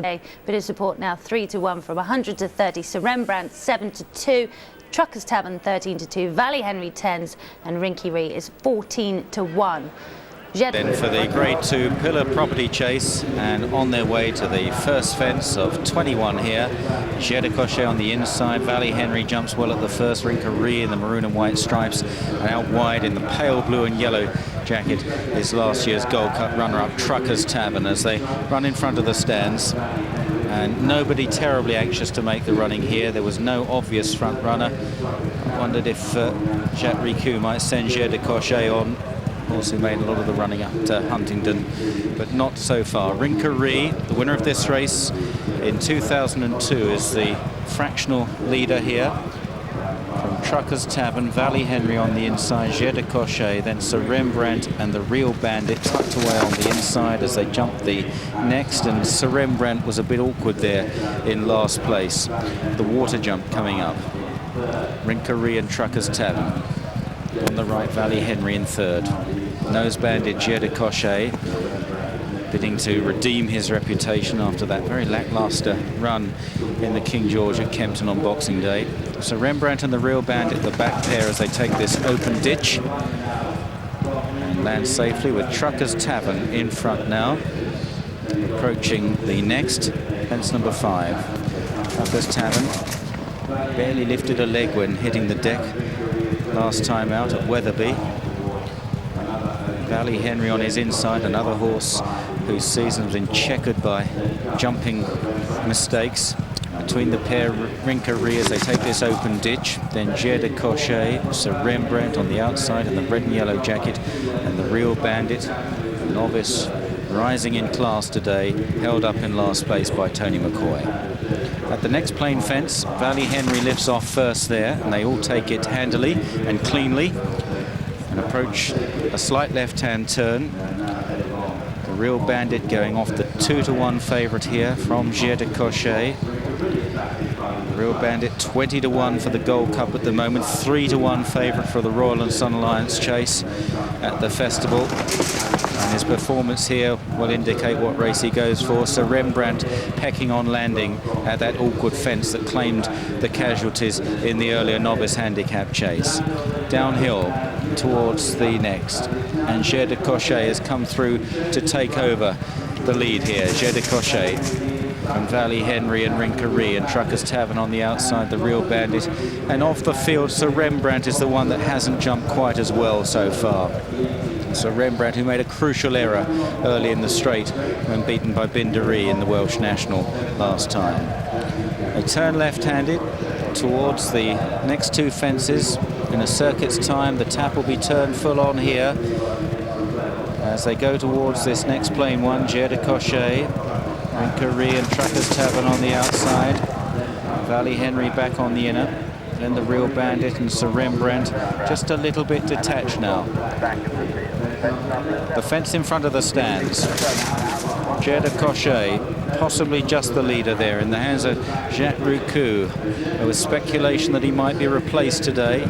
Bit of support now, 3-1 from 100 to 30. Sir Rembrandt 7-2. Truckers Tavern 13-2. Valley Henry 10s, and Ricou is 14-1. Then for the Grade 2 Pillar Property Chase, and on their way to the first fence of 21 here. Jair Cochet on the inside. Valley Henry jumps well at the first. Ricou in the maroon and white stripes, and out wide in the pale blue and yellow jacket is last year's Gold Cup runner-up Truckers Tavern as they run in front of the stands. And nobody terribly anxious to make the running here. There was no obvious front runner. I wondered if Jacques Ricou might send Jair Cochet on. Also made a lot of the running up to Huntingdon, but not so far. Ricou, the winner of this race in 2002, is the fractional leader here. From Truckers Tavern, Valley Henry on the inside, Jair Cochet, then Sir Rembrandt and the Real Bandit tucked away on the inside as they jumped the next, and Sir Rembrandt was a bit awkward there in last place. The water jump coming up. Ricou and Truckers Tavern. On the right, Valley Henry in third. Nose Bandit Jair Cochet bidding to redeem his reputation after that very lackluster run in the King George at Kempton on Boxing Day. So Rembrandt and the Real Bandit, the back pair, as they take this open ditch and land safely, with Truckers Tavern in front now, approaching the next fence number 5. Truckers Tavern barely lifted a leg when hitting the deck last time out at Wetherby. Valley Henry on his inside, another horse whose season has been checkered by jumping mistakes. Between the pair, Ricou as they take this open ditch, then Jair Cochet, Sir Rembrandt on the outside in the red and yellow jacket, and the Real Bandit, a novice rising in class today, held up in last place by Tony McCoy. At the next plain fence, Valley Henry lifts off first there, and they all take it handily and cleanly and approach a slight left-hand turn. The Real Bandit going off the 2-1 favourite here from Jair Cochet. The Real Bandit 20-1 for the Gold Cup at the moment, 3-1 favourite for the Royal and Sun Alliance chase at the festival. And his performance here will indicate what race he goes for. So Rembrandt pecking on landing at that awkward fence that claimed the casualties in the earlier novice handicap chase. Downhill towards the next, and Jair Cochet has come through to take over the lead here. Jair Cochet from Valley Henry and Ricou, and Truckers Tavern on the outside, the Real Bandit. And off the field, Sir Rembrandt is the one that hasn't jumped quite as well so far. Sir Rembrandt, who made a crucial error early in the straight when beaten by Binderee in the Welsh National last time. They turn left-handed towards the next two fences. In a circuit's time, the tap will be turned full on here as they go towards this next plain one. Jair Cochet, Ricou and Truckers Tavern on the outside. Valley Henry back on the inner. Then the Real Bandit and Sir Rembrandt just a little bit detached now. The fence in front of the stands. Jair Cochet, possibly just the leader there in the hands of Jacques Ricou. There was speculation that he might be replaced today,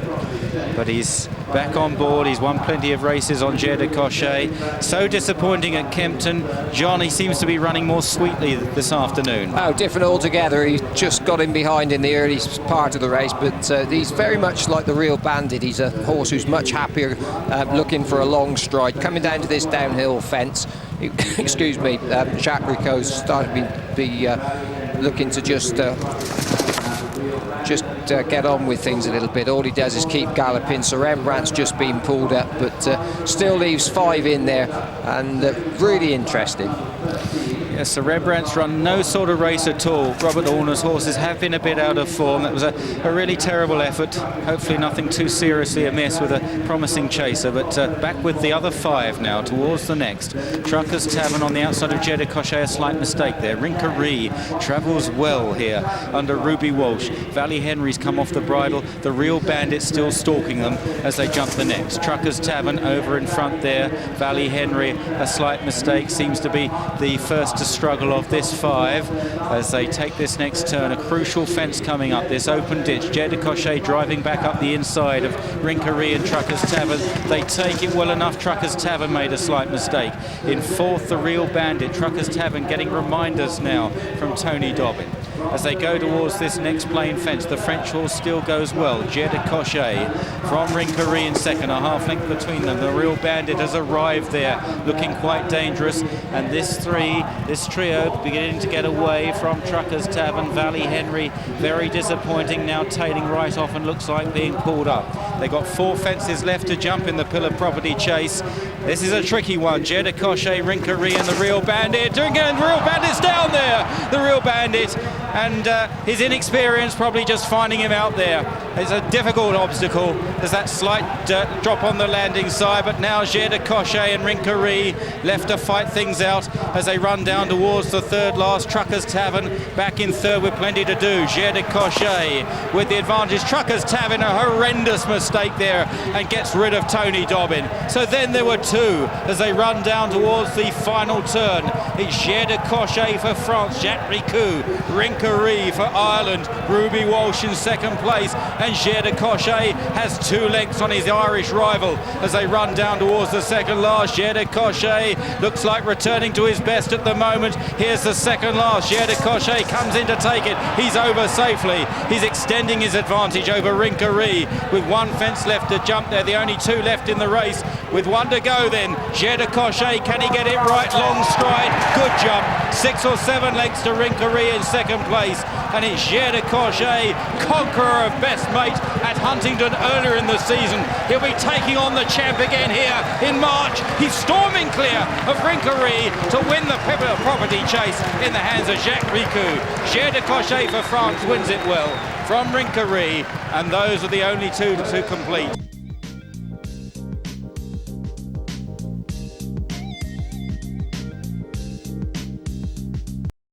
but he's back on board. He's won plenty of races on Jair Cochet. So disappointing at Kempton. John, he seems to be running more sweetly this afternoon. Oh, different altogether. He just got in behind in the early part of the race, but he's very much like the Real Bandit. He's a horse who's much happier, looking for a long stride. Coming down to this downhill fence, excuse me, Jacques Ricou's started to be looking to just get on with things a little bit. All he does is keep galloping. Sir Rembrandt's just been pulled up, but still leaves 5 in there, and really interesting. Yes, Sir Rembrandt's run no sort of race at all. Robert Horner's horses have been a bit out of form. That was a really terrible effort. Hopefully nothing too seriously amiss with a promising chaser, but back with the other 5 now towards the next. Truckers Tavern on the outside of Jair Cochet, a slight mistake there. Ricou travels well here under Ruby Walsh. Valley Henry's come off the bridle. The Real Bandit still stalking them as they jump the next. Truckers Tavern over in front there. Valley Henry, a slight mistake, seems to be the first to struggle of this 5 as they take this next turn. A crucial fence coming up, this open ditch. Jair de Cochet driving back up the inside of Ricou and Truckers Tavern. They take it well enough. Truckers Tavern made a slight mistake. In 4th, the Real Bandit. Truckers Tavern getting reminders now from Tony Dobbin. As they go towards this next plain fence, the French horse still goes well. Jair de Cochet from Ricou in 2nd, a half length between them. The Real Bandit has arrived there, looking quite dangerous. And this trio beginning to get away from Truckers Tavern. Valley Henry, very disappointing, now tailing right off and looks like being pulled up. They've got 4 fences left to jump in the Pillar Property Chase. This is a tricky one. Jair de Cochet, Ricou and the Real Bandit. Again, the Real Bandit's down there. The Real Bandit, and his inexperience probably just finding him out there. It's a difficult obstacle. There's that slight drop on the landing side, but now Jair de Cochet and Ricou left to fight things out as they run down towards the 3rd last. Truckers Tavern back in 3rd with plenty to do. Jair de Cochet with the advantage. Truckers Tavern, a horrendous mistake there, and gets rid of Tony Dobbin. So then there were 2 as they run down towards the final turn. It's Jair de Cochet for France, Jacques Ricou, Ricou for Ireland, Ruby Walsh in 2nd place, and Jair de Cochet has 2 lengths on his Irish rival as they run down towards the 2nd last. Jair de Cochet looks like returning to his best at the moment. Here's the 2nd last. Jair de Cochet comes in to take it. He's over safely. He's extending his advantage over Ricou with 1 fence left to jump there. The only 2 left in the race with 1 to go then. Jair de Cochet, can he get it right? Long stride, good jump. 6 or 7 lengths to Ricou in 2nd place. And it's Jair de Cochet, conqueror of best mate at Huntingdon earlier in the season. He'll be taking on the champ again here in March. He's storming clear of Ricou to win the Pillar Property Chase in the hands of Jacques Ricou. Jair de Cochet for France wins it well from Ricou, and those are the only 2 to complete.